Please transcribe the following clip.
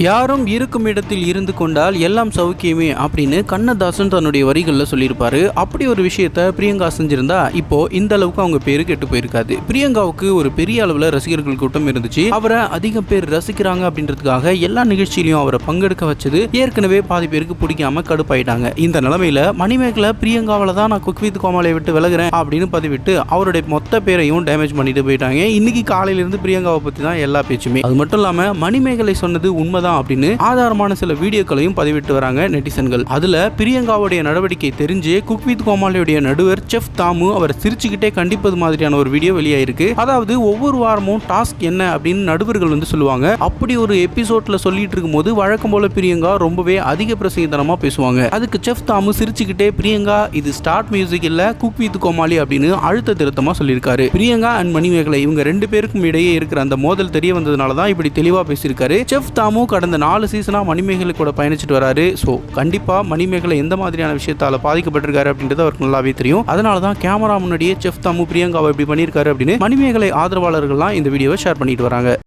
யாரும் இருக்கும் இடத்தில் இருந்து கொண்டால் எல்லாம் சௌக்கியமே அப்படின்னு கண்ணதாசன் தன்னுடைய வரிகளில் சொல்லியிருப்பாரு. அப்படி ஒரு விஷயத்த பிரியங்கா செஞ்சிருந்தா இப்போ இந்த அளவுக்கு அவங்க பேரு கெட்டு போயிருக்காது. பிரியங்காவுக்கு ஒரு பெரிய அளவில் ரசிகர்கள் கூட்டம் இருந்துச்சு. அவரை அதிகம் பேர் ரசிக்கிறாங்க அப்படின்றதுக்காக எல்லா நிகழ்ச்சியிலையும் அவரை பங்கெடுக்க வச்சது ஏற்கனவே பாதி பேருக்கு பிடிக்காம கடுப்பாயிட்டாங்க. இந்த நிலைமையில மணிமேகலை பிரியங்காவில தான் நான் குக் வித் கோமாளியை விட்டு விலகுறேன் அப்படின்னு பதிவிட்டு அவருடைய மொத்த பேரையும் டேமேஜ் பண்ணிட்டு போயிட்டாங்க. இன்னைக்கு காலையில இருந்து பிரியங்காவை பத்தி தான் எல்லா பேச்சுமே. அது மட்டும் இல்லாம மணிமேகலை சொன்னது உண்மைதான் அப்படின்னு ஆதாரமான சில வீடியோக்களையும் பதிவிட்டு வராங்க நெட்டிசன்கள். அதுல பிரியங்காவுடைய நடவடிக்கை தெரிஞ்சு குக் வித் கோமாளியுடைய நடுவர் செஃப் தாமு அவர் சிரிச்சுக்கிட்டே கண்டிப்பது மாதிரியான ஒரு வீடியோ வெளியாயிருக்கு. அதாவது ஒவ்வொரு வாரமும் டாஸ்க் என்ன அப்படின்னு நடுவர்கள் வந்து சொல்லுவாங்க. அப்படி ஒரு எபிசோட்ல சொல்லிட்டு இருக்கும்போது வழக்கம் போல பிரியங்கா ரொம்பவே அதிக பிரசங்கத்தனமா பேசுவாங்க. அதுக்கு செஃப் தாமு சிரிச்சுக்கிட்டே பிரியங்கா இது ஸ்டார்ட் மியூசிக் இல்ல குக் வித் கோமாளி அப்படின்னு அழுத்த திருத்தமா சொல்லியிருக்காரு. பிரியங்கா அண்ட் மணிமேகலை இவங்க ரெண்டு பேருக்கும் இடையே இருக்கிற அந்த மோதல் தெரிய வந்ததுனால தான் இப்படி தெளிவா பேசியிருக்காரு. செஃப் தாமு கடந்த 4 சீசனா மணிமேகலை கூட பயணிச்சுட்டு வராரு. ஸோ கண்டிப்பா மணிமேகலை எந்த மாதிரியான விஷயத்தால பாதிக்கப்பட்டிருக்காரு அப்படின்றது அவருக்கு நல்லாவே தெரியும். அதனால தான் கேமரா முன்னாடியே செஃப் தாமு பிரியங்காவை இப்படி பண்ணியிருக்காரு அப்படின்னு மணிமேகலை ஆதரவாளர்கள்லாம் இந்த வீடியோவை ஷேர் பண்ணிட்டு வராங்க.